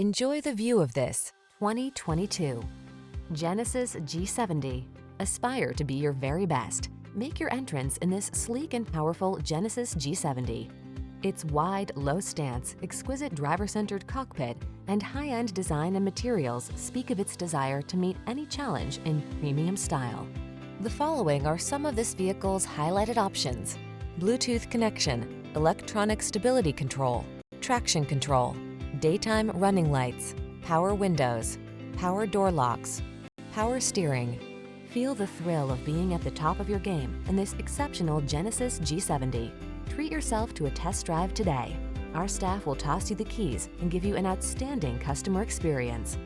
Enjoy the view of this 2022 Genesis G70. Aspire to be your very best. Make your entrance in this sleek and powerful Genesis G70. Its wide, low stance, exquisite driver-centered cockpit, and high-end design and materials speak of its desire to meet any challenge in premium style. The following are some of this vehicle's highlighted options: Bluetooth connection, electronic stability control, traction control, daytime running lights, power windows, power door locks, power steering. Feel the thrill of being at the top of your game in this exceptional Genesis G70. Treat yourself to a test drive today. Our staff will toss you the keys and give you an outstanding customer experience.